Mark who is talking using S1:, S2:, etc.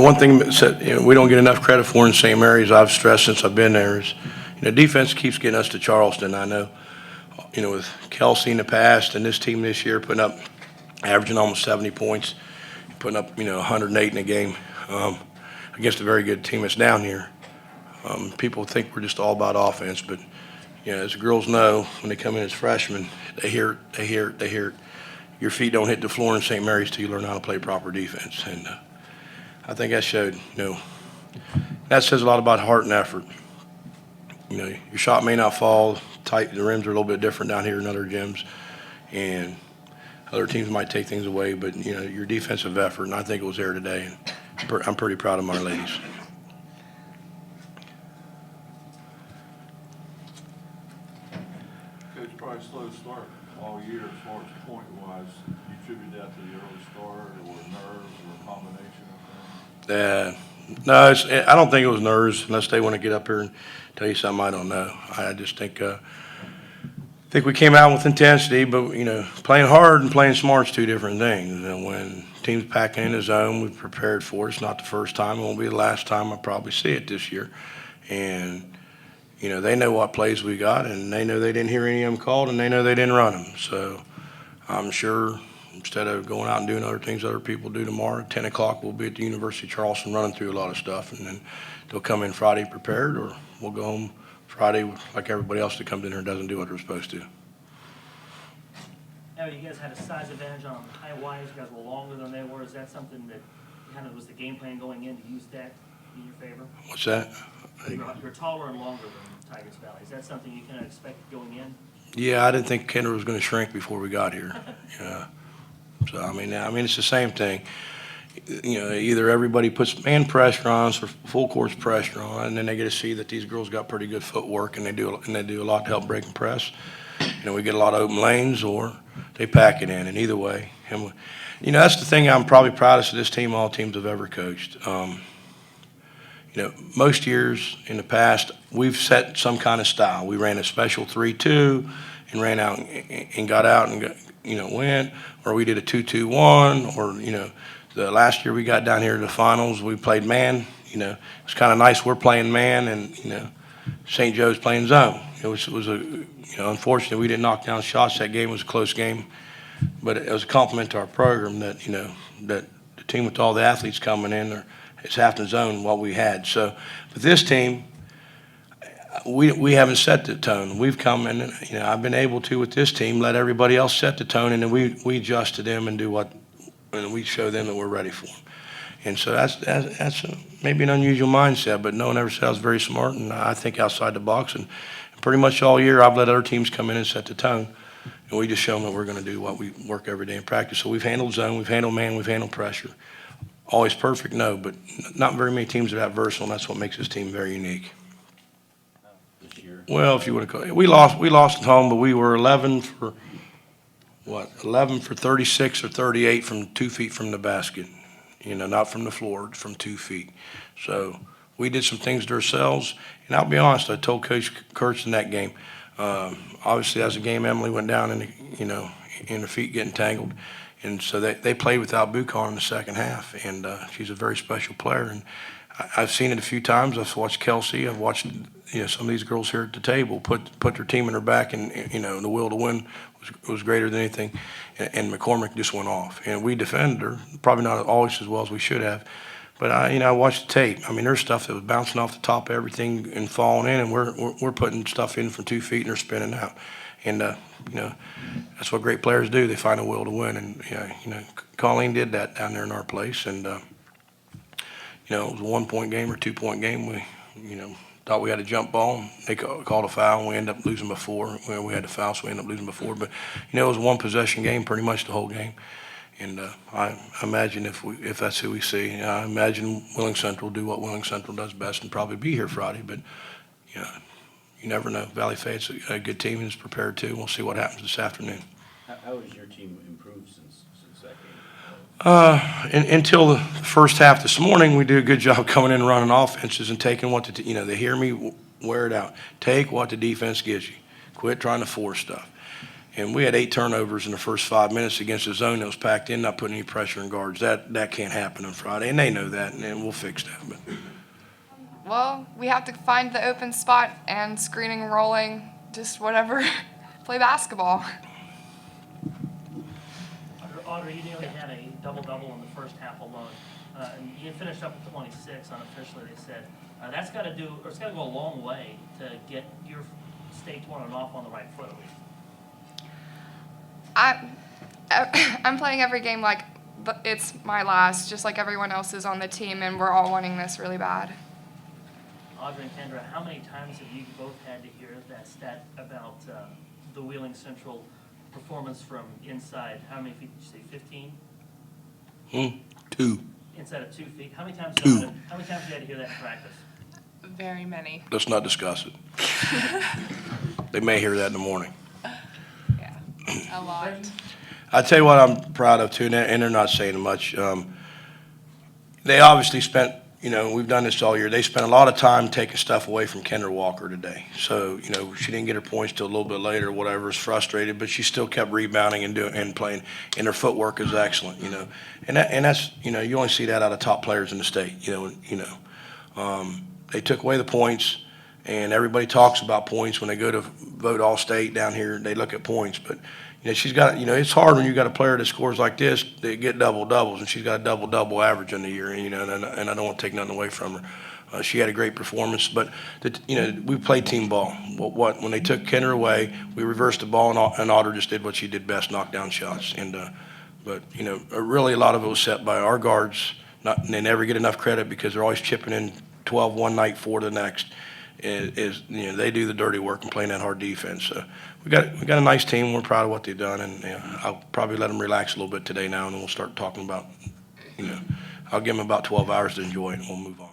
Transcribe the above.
S1: One thing that we don't get enough credit for in St. Mary's, I've stressed since I've been there, is defense keeps getting us to Charleston. I know, with Kelsey in the past and this team this year averaging almost 70 points, putting up 108 in a game against a very good team that's down here. People think we're just all about offense, but as the girls know, when they come in as freshmen, they hear it. Your feet don't hit the floor in St. Mary's till you learn how to play proper defense, and I think that showed. That says a lot about heart and effort. Your shot may not fall tight. The rims are a little bit different down here in other gyms, and other teams might take things away. But your defensive effort, and I think it was there today. And I'm pretty proud of my ladies.
S2: Coach, probably slow start all year as far as point-wise. Do you attribute that to the early start, or nerves, or a combination of things?
S1: No, I don't think it was nerves, unless they want to get up here and tell you something I don't know. I just think we came out with intensity, but playing hard and playing smart is two different things. And when teams packing in the zone, we've prepared for it. It's not the first time; it won't be the last time I probably see it this year. And they know what plays we got, and they know they didn't hear any of them called, and they know they didn't run them. So I'm sure instead of going out and doing other things other people do tomorrow, at 10 o'clock we'll be at the University of Charleston running through a lot of stuff, and then they'll come in Friday prepared, or we'll go home Friday like everybody else that comes in here and doesn't do what they're supposed to.
S3: Now, you guys had a size advantage on height-wise. You guys were longer than they were. Is that something that kind of was the game plan going in to use that in your favor?
S1: What's that?
S3: You're taller and longer than Tygarts Valley. Is that something you kind of expected going in?
S1: Yeah, I didn't think Kendra was going to shrink before we got here. Yeah. So I mean, it's the same thing. Either everybody puts man pressure on us or full course pressure on, and then they get to see that these girls got pretty good footwork, and they do a lot to help break and press. We get a lot of open lanes, or they pack it in, and either way, that's the thing I'm probably proudest of this team. All teams have ever coached. Most years in the past, we've set some kind of style. We ran a special 3-2 and ran out and got out and went, or we did a 2-2-1, or the last year we got down here to the finals, we played man. It's kind of nice we're playing man, and St. Joe's playing zone. It was unfortunate we didn't knock down shots. That game was a close game, but it was a compliment to our program that that the team with all the athletes coming in it's half the zone what we had. So, but this team, we haven't set the tone. We've come in, and I've been able to with this team let everybody else set the tone, and then we adjust to them and do and we show them that we're ready for them. And so that's maybe an unusual mindset, but no one ever said I was very smart, and I think outside the box. And pretty much all year I've let other teams come in and set the tone, and we just show them that we're going to do what we work every day in practice. So we've handled zone, we've handled man, we've handled pressure. Always perfect? No, but not very many teams are that versatile, and that's what makes this team very unique.
S4: This year?
S1: Well, if you want to call it, we lost at home, but we were 11 for 36 or 38 from 2 feet from the basket. Not from the floor, from 2 feet. So we did some things to ourselves, and I'll be honest, I told Coach Kurtz in that game, obviously as the game, Emily went down and in her feet getting tangled. And so they played without Bucar in the second half, and she's a very special player. And I've seen it a few times. I've watched Kelsey. I've watched some of these girls here at the table put their team in their back, and the will to win was greater than anything. And McCormick just went off, and we defended her, probably not always as well as we should have. But I watched the tape. I mean, there's stuff that was bouncing off the top of everything and falling in, and we're putting stuff in from 2 feet and they're spinning out. And that's what great players do. They find a will to win, and Colleen did that down there in our place. And it was a 1-point game or 2-point game. We thought we had a jump ball. They called a foul, and we ended up losing before. Well, we had a foul, so we ended up losing before. But it was a one-possession game pretty much the whole game. And I imagine if that's who we see, I imagine Willing Central will do what Willing Central does best and probably be here Friday. But you never know. Valley Fayett's a good team and is prepared too. We'll see what happens this afternoon.
S4: How has your team improved since that game?
S1: Until the first half this morning, we do a good job coming in and running offenses and taking what they hear me wear it out. Take what the defense gives you. Quit trying to force stuff. And we had 8 turnovers in the first 5 minutes against a zone that was packed in, not putting any pressure on guards. That can't happen on Friday, and they know that, and we'll fix that. But
S5: Well, we have to find the open spot and screening, rolling, just whatever. Play basketball.
S3: Audra, you nearly had a double-double in the first half alone. And you finished up with 26 unofficially, they said. That's got to do, or it's got to go a long way to get your state tournament off on the right foot at least.
S5: I'm playing every game like it's my last, just like everyone else is on the team, and we're all wanting this really bad.
S3: Audra and Kendra, how many times have you both had to hear that stat about the Wheeling Central performance from inside? How many feet did you say, 15?
S1: 2.
S3: Inside of 2 feet. How many times
S1: Two.
S3: you had to hear that in practice?
S5: Very many.
S1: Let's not discuss it. They may hear that in the morning.
S5: Yeah, a lot.
S1: I tell you what I'm proud of too, and they're not saying much. They obviously spent, we've done this all year. They spent a lot of time taking stuff away from Kendra Walker today. So, she didn't get her points till a little bit later or whatever, is frustrated, but she still kept rebounding and playing, and her footwork is excellent, And that's, you only see that out of top players in the state, They took away the points, and everybody talks about points when they go to vote all state down here. They look at points, but she's got. It's hard when you got a player that scores like this. They get double doubles, and she's got a double average in the year. And I don't want to take nothing away from her. She had a great performance, but we played team ball. When they took Kendra away, we reversed the ball, and Audra just did what she did best: knock down shots. But really a lot of it was set by our guards. They never get enough credit because they're always chipping in 12 one night, 4 the next. They do the dirty work and playing that hard defense. So we got a nice team. We're proud of what they've done, and I'll probably let them relax a little bit today now, and then we'll start talking about. I'll give them about 12 hours to enjoy it, and we'll move on.